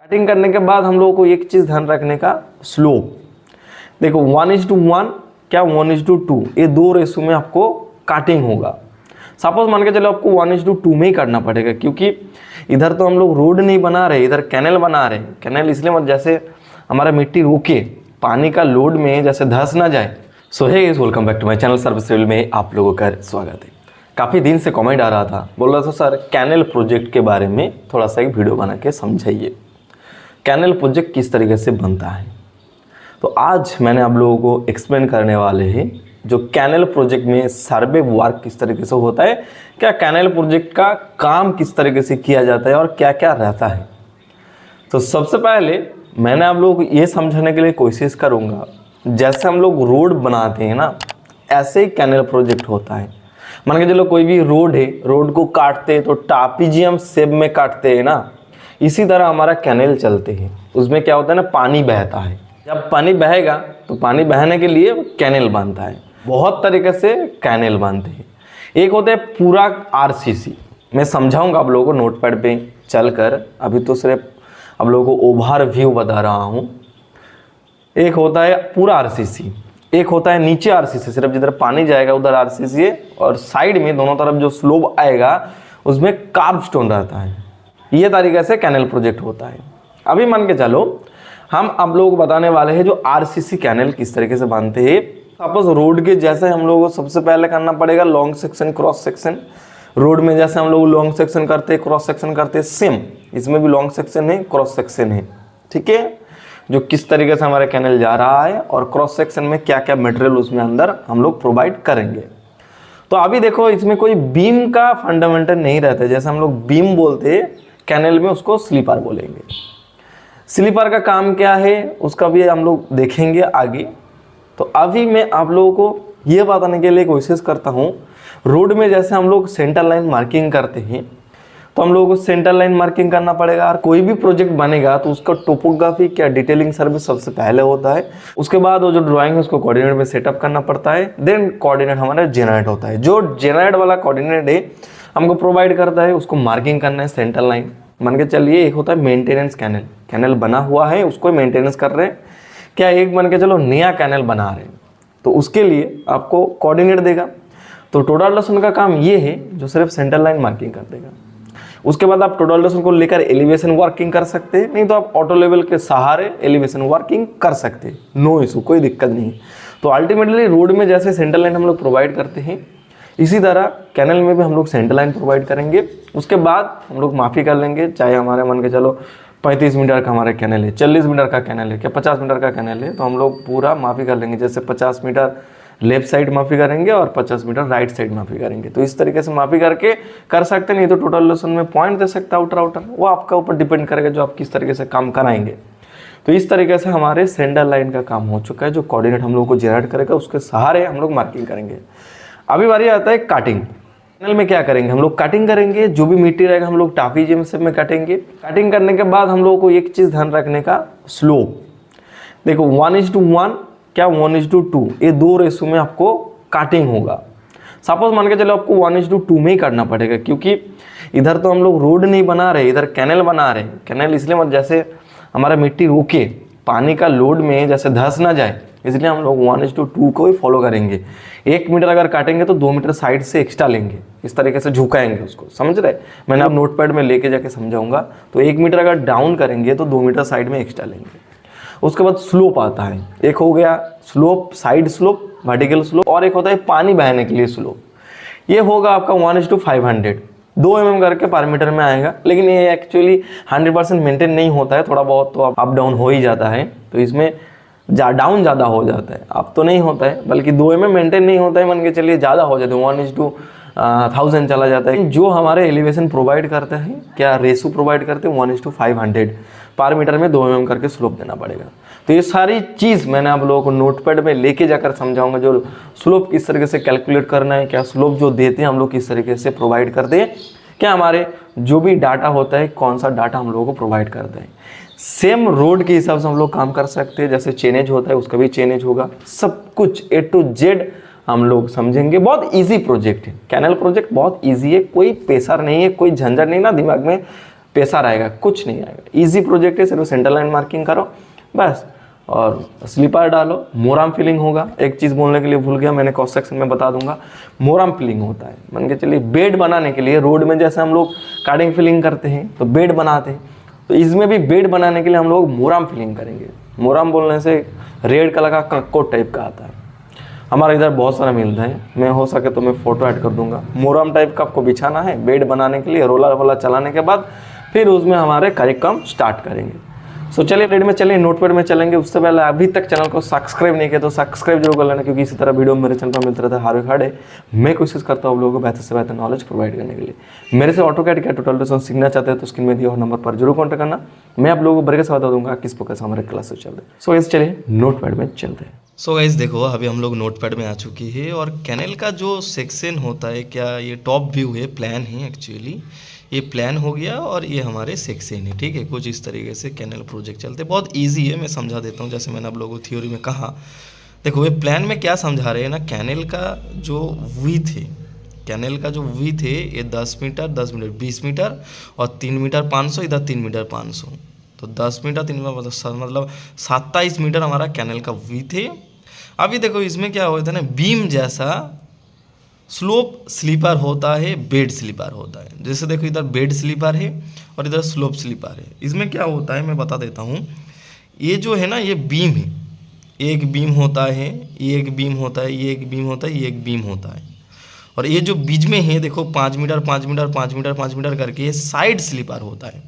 Cutting करने के बाद हम लोगों को एक चीज़ ध्यान रखने का, स्लोप। देखो 1:1 क्या 1:2, ये दो रेशो में आपको काटिंग होगा। सपोज मान के चलो आपको 1:2 में ही करना पड़ेगा, क्योंकि इधर तो हम लोग रोड नहीं बना रहे, इधर कैनल बना रहे हैं। कैनल इसलिए मत जैसे हमारा मिट्टी रोके, पानी का लोड में जैसे धंस ना जाए। So hey guys, welcome back to my channel service civil में आप लोगों का स्वागत है। काफ़ी दिन से कमेंट आ रहा था, बोल रहा था सर कैनल प्रोजेक्ट के बारे में थोड़ा सा एक वीडियो बना के समझाइए, कैनल प्रोजेक्ट किस तरीके से बनता है। तो आज मैंने आप लोगों को एक्सप्लेन करने वाले हैं जो कैनल प्रोजेक्ट में सर्वे वर्क किस तरीके से होता है, क्या कैनल प्रोजेक्ट का काम किस तरीके से किया जाता है और क्या क्या रहता है। तो सबसे पहले मैंने आप लोगों को ये समझाने के लिए कोशिश करूँगा, जैसे हम लोग रोड बनाते हैं ना, ऐसे ही कैनल प्रोजेक्ट होता है। मान के चलो कोई भी रोड है, रोड को काटते हैं तो ट्रापीजियम शेप में काटते हैं ना, इसी तरह हमारा कैनल चलते हैं। उसमें क्या होता है ना, पानी बहता है। जब पानी बहेगा तो पानी बहने के लिए कैनल बनता है। बहुत तरीके से कैनल बनते हैं। एक होता है पूरा आरसीसी, मैं समझाऊंगा आप लोगों को नोटपैड पे चलकर, अभी तो सिर्फ आप लोगों को ओवरव्यू बता रहा हूँ। एक होता है पूरा आरसीसी, एक होता है नीचे आरसीसी, सिर्फ जिधर पानी जाएगा उधर आरसीसी है, और साइड में दोनों तरफ जो स्लोप आएगा उसमें कार्ब स्टोन रहता है। ये तरीके से कैनल प्रोजेक्ट होता है। अभी मान के चलो हम आप लोगों को बताने वाले हैं जो आरसीसी कैनल किस तरीके से बनते हैं। सपोज रोड के जैसे हम लोगों को सबसे पहले करना पड़ेगा long section, cross section. Road में जैसे हम लोग लॉन्ग सेक्शन करते हैं, क्रॉस सेक्शन करते हैं, सेम इसमें भी लॉन्ग सेक्शन है, क्रॉस सेक्शन है। ठीक है, जो किस तरीके से हमारा कैनल जा रहा है और क्रॉस सेक्शन में क्या क्या मटेरियल उसमें अंदर हम लोग प्रोवाइड करेंगे। तो अभी देखो इसमें कोई बीम का फंडामेंटल नहीं रहता है। जैसे हम लोग बीम बोलते हैं कैनल में, उसको स्लीपर बोलेंगे। स्लीपर का काम क्या है उसका भी हम लोग देखेंगे आगे। तो अभी मैं आप लोगों को ये बताने के लिए कोशिश करता हूँ, रोड में जैसे हम लोग सेंटर लाइन मार्किंग करते हैं तो हम लोगों को सेंटर लाइन मार्किंग करना पड़ेगा। और कोई भी प्रोजेक्ट बनेगा तो उसका टोपोग्राफी क्या डिटेलिंग सर्विस सबसे पहले होता है। उसके बाद वो जो ड्राइंग है उसको कोऑर्डिनेट में सेटअप करना पड़ता है। देन कोऑर्डिनेट हमारा जेनरेट होता है। जो जेनरेट वाला कोऑर्डिनेट है हमको प्रोवाइड करता है, उसको मार्किंग करना है सेंटर लाइन। मान के चलिए एक होता है मेंटेनेंस कैनल, कैनल बना हुआ है उसको मेंटेनेंस कर रहे हैं। क्या एक मान के चलो नया कैनल बना रहे हैं तो उसके लिए आपको कोऑर्डिनेट देगा। तो टोटल डोसन का काम ये है जो सिर्फ सेंटर लाइन मार्किंग कर देगा। उसके बाद आप टोटल डोसन को लेकर एलिवेशन वर्किंग कर सकते हैं, नहीं तो आप ऑटो लेवल के सहारे एलिवेशन वर्किंग कर सकते हैं, नो इशू, कोई दिक्कत नहीं। तो अल्टीमेटली रोड में जैसे सेंटर लाइन हम लोग प्रोवाइड करते हैं, इसी तरह कैनल में भी हम लोग सेंटर लाइन प्रोवाइड करेंगे। उसके बाद हम लोग माफ़ी कर लेंगे, चाहे हमारे मान के चलो 35 मीटर का हमारा कैनल है, 40 मीटर का कैनल है, क्या 50 मीटर का कैनल है, तो हम लोग पूरा माफ़ी कर लेंगे। जैसे 50 मीटर लेफ्ट साइड माफ़ी करेंगे और 50 मीटर राइट साइड माफ़ी करेंगे। तो इस तरीके से माफ़ी करके कर सकते, नहीं तो टोटल लेसन में पॉइंट दे सकते आउटर, वो आपका ऊपर डिपेंड करेगा जो आप किस तरीके से काम कराएंगे। तो इस तरीके से हमारे सेंटर लाइन का काम हो चुका है। जो कोऑर्डिनेट हम लोग को जनरेट करेगा उसके सहारे हम लोग मार्किंग करेंगे। अभी बारी आता है काटिंग। कैनल में क्या करेंगे, हम लोग कटिंग करेंगे। जो भी मिट्टी रहेगा हम लोग ट्रापीजियम शेप में काटेंगे। कटिंग करने के बाद हम लोगों को एक चीज़ ध्यान रखने का, स्लोप। देखो 1:1 क्या 1:2, ये दो रेशो में आपको काटिंग होगा। सपोज मान के चलो आपको 1:2 में ही करना पड़ेगा, क्योंकि इधर तो हम लोग रोड नहीं बना रहे, इधर कैनल बना रहे हैं। कैनल इसलिए मत जैसे हमारा मिट्टी रोके, पानी का लोड में जैसे धंस ना जाए, इसलिए हम लोग 1:2 को ही फॉलो करेंगे। 1 मीटर अगर काटेंगे तो 2 मीटर साइड से एक्स्ट्रा लेंगे, इस तरीके से झुकाएंगे उसको, समझ रहे। मैंने आप नोटपैड में लेके जाके समझाऊंगा। तो 1 मीटर अगर डाउन करेंगे तो 2 मीटर साइड में एक्स्ट्रा लेंगे। उसके बाद स्लोप आता है, एक हो गया slope, side slope, vertical slope, और एक होता है पानी बहने के लिए स्लोप। ये होगा आपका 1:500, 2 mm करके पर मीटर में आएगा। लेकिन ये एक्चुअली 100% मेंटेन नहीं होता है, थोड़ा बहुत तो अप डाउन हो ही जाता है। तो इसमें डाउन ज़्यादा हो जाता है, अब तो नहीं होता है, बल्कि 2 mm मेंटेन नहीं होता है, मान के चलिए ज़्यादा हो जाता है, 1:1000 चला जाता है। जो हमारे एलिवेशन प्रोवाइड करते हैं, क्या रेशो प्रोवाइड करते हैं, 1:500 पर मीटर में 2 mm करके स्लोप देना पड़ेगा। तो ये सारी चीज़ मैंने आप लोगों को नोटपैड में लेके जाकर समझाऊंगा। जो स्लोप किस तरीके से कैलकुलेट करना है, क्या स्लोप जो देते हैं हम लोग किस तरीके से प्रोवाइड करते हैं, क्या हमारे जो भी डाटा होता है कौन सा डाटा हम लोगों को प्रोवाइड करते हैं। सेम रोड के हिसाब से हम लोग काम कर सकते हैं, जैसे चेनेज होता है उसका भी चेनेज होगा। सब कुछ A to Z हम लोग समझेंगे। बहुत इजी प्रोजेक्ट है, कैनल प्रोजेक्ट बहुत इजी है, कोई प्रेशर नहीं है, कोई झंझट नहीं ना दिमाग में पैसा रहेगा, कुछ नहीं आएगा। इजी प्रोजेक्ट है, सिर्फ सेंटर लाइन मार्किंग करो बस, और स्लीपर डालो, मोराम फिलिंग होगा। एक चीज़ बोलने के लिए भूल गया, मैंने क्रॉस सेक्शन में बता दूंगा। मोराम फिलिंग होता है, मान के चलिए बेड बनाने के लिए रोड में जैसे हम लोग कार्डिंग फिलिंग करते हैं तो बेड बनाते हैं, तो इसमें भी बेड बनाने के लिए हम लोग मोराम फिलिंग करेंगे। मोराम बोलने से रेड कलर का कक्कोट टाइप का आता है, हमारे इधर बहुत सारा मिलता है, मैं हो सके तो मैं फोटो ऐड कर दूंगा। मोराम टाइप का आपको बिछाना है बेड बनाने के लिए, रोलर वाला चलाने के बाद फिर उसमें हमारे कार्यक्रम स्टार्ट करेंगे। सो चलिए रेड में चलें, नोटपैड में चलेंगे। उससे पहले अभी तक चैनल को सब्सक्राइब नहीं किया तो सब्सक्राइब जरूर कर लेना, क्योंकि इसी तरह वीडियो मेरे चैनल पर मिलते रहता है हर एक हार्ड। मैं कोशिश करता हूँ आप लोगों को बेहतर से बेहतर नॉलेज प्रोवाइड करने के लिए। मेरे से ऑटोकैड क्या ट्यूटोरियल सीखना चाहते हैं तो स्क्रीन में दिए हुए नंबर पर जरूर कॉन्टैक्ट करना, मैं आप लोगों को बड़े से बता दूंगा किस प्रकार से हमारे क्लासेस चल रहे हैं। सो गाइस चलिए नोटपैड में चलते हैं। सो गाइस देखो अभी हम लोग नोटपैड में आ चुकी है, और कैनल का जो सेक्शन होता है, क्या ये टॉप व्यू है, प्लान है एक्चुअली, ये प्लान हो गया और ये हमारे सेक्शन है, ठीक है। कुछ इस तरीके से कैनल प्रोजेक्ट चलते हैं, बहुत इजी है, मैं समझा देता हूँ। जैसे मैंने आप लोगों को थ्योरी में कहा, देखो ये प्लान में क्या समझा रहे हैं ना, कैनल का जो विड्थ है, कैनल का जो विड्थ है ये 10 मीटर 10 मीटर 20 मीटर और 3 मीटर 500, इधर 3 मीटर 500, तो 10 मीटर 3 मीटर मतलब 27 मीटर हमारा कैनल का विड्थ है। अभी देखो इसमें क्या होता है ना, बीम जैसा स्लोप स्लीपर होता है, बेड स्लीपर होता है। जैसे देखो इधर बेड स्लीपर है और इधर स्लोप स्लीपर है। इसमें क्या होता है मैं बता देता हूँ, ये जो है ना ये बीम है, एक बीम होता है, ये एक बीम होता है, ये एक बीम होता है, ये एक बीम होता है, और ये जो बीच में है देखो 5 मीटर 5 मीटर 5 मीटर 5 मीटर करके ये साइड स्लीपर होता है,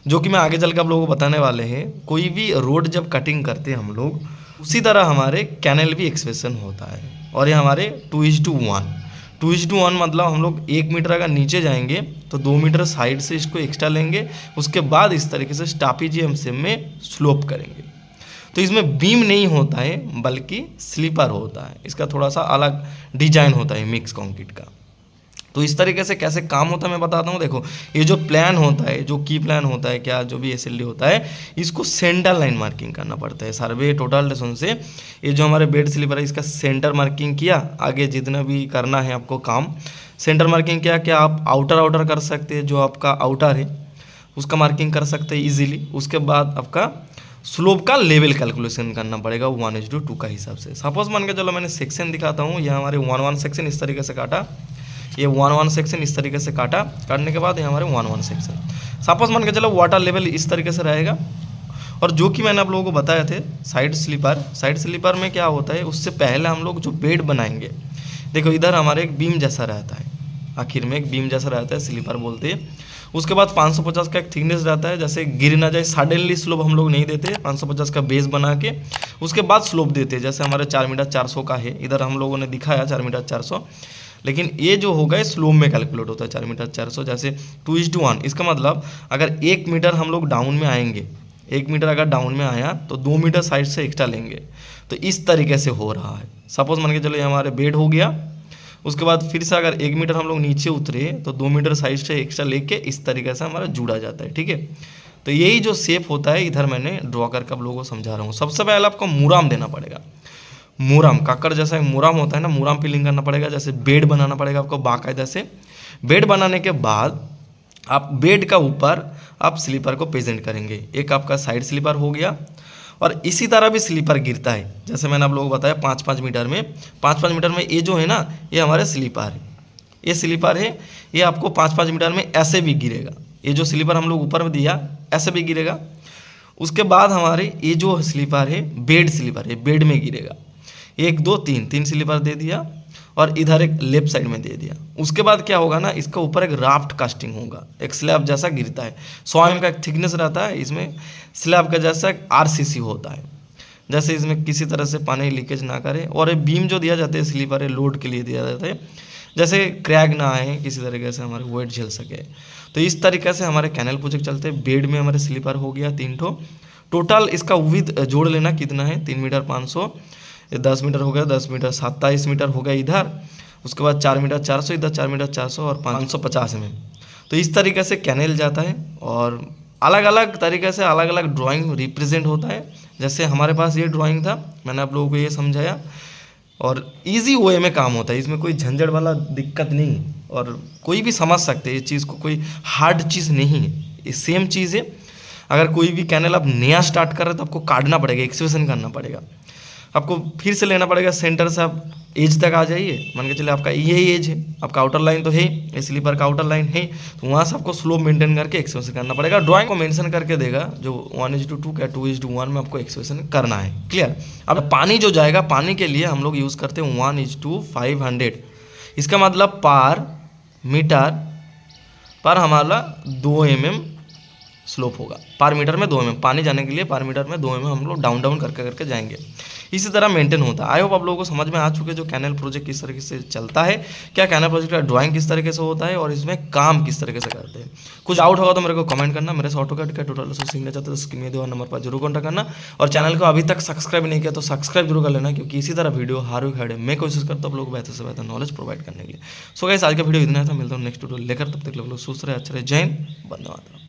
जो कि मैं आगे चल के आप लोगों को बताने वाले हैं। कोई भी रोड जब कटिंग करते हैं हम लोग, उसी तरह हमारे कैनल भी एक्सप्रेशन होता है, और ये हमारे 2:1 2:1 मतलब हम लोग 1 मीटर अगर नीचे जाएंगे तो 2 मीटर साइड से इसको एक्स्ट्रा लेंगे, उसके बाद इस तरीके से स्टापीजीएमसी में स्लोप करेंगे। तो इसमें बीम नहीं होता है बल्कि स्लीपर होता है, इसका थोड़ा सा अलग डिजाइन होता है मिक्स कंक्रीट का। तो इस तरीके से कैसे काम होता है मैं बताता हूँ। देखो ये जो प्लान होता है, जो की प्लान होता है, क्या जो भी एसएलडी होता है, इसको सेंटर लाइन मार्किंग करना पड़ता है। सर्वे टोटल डिस्टेंस से ये जो हमारे बेड स्लीपर है इसका सेंटर मार्किंग किया, आगे जितना भी करना है आपको काम सेंटर मार्किंग किया। क्या आप आउटर कर सकते हैं, जो आपका आउटर है उसका मार्किंग कर सकते हैं ईजिली। उसके बाद आपका स्लोप का लेवल कैलकुलेशन करना पड़ेगा 1:2 का हिसाब से। सपोज मान के चलो मैंने सेक्शन दिखाता हूँ, यह हमारे 1:1 सेक्शन इस तरीके से काटा, ये 1:1 सेक्शन इस तरीके से काटने के बाद ये हमारे 1:1 सेक्शन। सपोज मान के चलो वाटर लेवल इस तरीके से रहेगा, और जो कि मैंने आप लोगों को बताया थे साइड स्लीपर में क्या होता है, उससे पहले हम लोग जो बेड बनाएंगे, देखो इधर हमारे एक बीम जैसा रहता है, आखिर में एक बीम जैसा रहता है, स्लीपर बोलते हैं। उसके बाद 550 का एक थिकनेस रहता है, जैसे गिर ना जाए सडनली स्लोप हम लोग नहीं देते, 550 का बेस बना के उसके बाद स्लोप देते हैं। जैसे हमारे 4 मीटर 400 का है, इधर हम लोगों ने दिखाया 4 मीटर 400, लेकिन ये जो होगा स्लोप में कैलकुलेट होता है 4 मीटर 400। जैसे 2:1, इसका मतलब अगर 1 मीटर हम लोग डाउन में आएंगे, 1 मीटर अगर डाउन में आया तो 2 मीटर साइड से एक्स्ट्रा लेंगे, तो इस तरीके से हो रहा है। सपोज मान के चलो ये हमारे बेड हो गया, उसके बाद फिर से अगर 1 मीटर हम लोग नीचे उतरे तो 2 मीटर साइड से एक्स्ट्रा लेके इस तरीके से हमारा जुड़ा जाता है, ठीक है। तो यही जो शेप होता है इधर मैंने ड्रॉ करके आप लोगों को समझा रहा हूँ। सबसे पहले आपको मुराम देना पड़ेगा, मुराम काकड़ जैसा एक मुराम होता है ना, मुराम फिलिंग करना पड़ेगा। जैसे बेड बनाना पड़ेगा आपको बाकायदा से। बेड बनाने के बाद आप बेड का ऊपर आप स्लीपर को प्रेजेंट करेंगे, एक आपका साइड स्लीपर हो गया, और इसी तरह भी स्लीपर गिरता है। जैसे मैंने आप लोगों को बताया 5-5 मीटर में, 5-5 मीटर में ये जो है ना ये हमारे स्लीपर है, ये स्लीपर है, ये आपको 5-5 मीटर में ऐसे भी गिरेगा। ये जो स्लीपर हम लोग ऊपर में दिया ऐसे भी गिरेगा। उसके बाद हमारे ये जो स्लीपर है बेड स्लीपर है, बेड में गिरेगा। 1 2 3 स्लीपर दे दिया, और इधर एक लेफ्ट साइड में दे दिया। उसके बाद क्या होगा ना, इसका ऊपर एक राफ्ट कास्टिंग होगा, एक स्लैब जैसा गिरता है, 100 mm का एक थिकनेस रहता है, इसमें स्लैब का जैसा एक RCC होता है, जैसे इसमें किसी तरह से पानी लीकेज ना करे। और ये बीम जो दिया जाता है स्लीपर है लोड के लिए दिया जाता है, जैसे क्रैक ना आए, किसी तरीके से हमारे वेट झेल सके। तो इस तरीके से हमारे कैनल प्रोजेक्ट चलते हैं। बेड में हमारे स्लीपर हो गया 3 ठो। टोटल इसका विड्थ जोड़ लेना कितना है, 3 मीटर 500, 10 मीटर हो गया, 10 मीटर 27 मीटर हो गया इधर। उसके बाद 4 मीटर 400, इधर 4 मीटर 400 और 550 mm। तो इस तरीके से कैनल जाता है, और अलग अलग तरीके से अलग अलग ड्राइंग रिप्रेजेंट होता है। जैसे हमारे पास ये ड्राइंग था, मैंने आप लोगों को ये समझाया, और इजी वे में काम होता है, इसमें कोई झंझट वाला दिक्कत नहीं, और कोई भी समझ सकते हैं इस चीज़ को, कोई हार्ड चीज़ नहीं है। ये सेम चीज़ है। अगर कोई भी कैनल आप नया स्टार्ट कर रहे हैं तो आपको काटना पड़ेगा, एक्सकेवेशन करना पड़ेगा, आपको फिर से लेना पड़ेगा सेंटर से आप एज तक आ जाइए। मान के चलिए आपका यही एज है, आपका आउटर लाइन तो है, स्लीपर का आउटर लाइन है, तो वहाँ से आपको स्लोप मेंटेन करके एक्सकेवेशन करना पड़ेगा। ड्राइंग को मेंशन करके देगा जो 1:2 क्या 2:1 में आपको एक्सकेवेशन करना है। क्लियर। अब पानी जो जाएगा, पानी के लिए हम लोग यूज़ करते हैं 1:500। इसका मतलब पर मीटर पर हमारा 2 mm स्लोप होगा। पर मीटर में 2 mm पानी जाने के लिए पर मीटर में 2 mm हम लोग डाउन डाउन करके जाएंगे। इसी तरह मेंटेन होता है। आई होप आप लोगों को समझ में आ चुके जो कैनल प्रोजेक्ट किस तरीके से चलता है, क्या कैनल प्रोजेक्ट का ड्राइंग किस तरीके से होता है और इसमें काम किस तरीके से करते हैं। कुछ डाउट होगा तो मेरे को कमेंट करना। मेरे से ऑटोकैड का ट्यूटोरियल सीखना चाहते हो तो स्क्रीन में दिए हुए नंबर पर जरूर कॉन्टैक्ट करना, और चैनल को अभी तक सब्सक्राइब नहीं किया तो सब्सक्राइब जरूर कर लेना, क्योंकि इसी तरह वीडियो हर वीक हर डे मैं कोशिश करता हूँ आप लोगों को बेहतर से बेहतर नॉलेज प्रोवाइड करने के लिए। सो गाइस आज का वीडियो इतना था, मिलता हूँ नेक्स्ट वीडियो लेकर, तब तक लोग सुस्त रहे, अच्छे रहे, जय हिंद, धन्यवाद।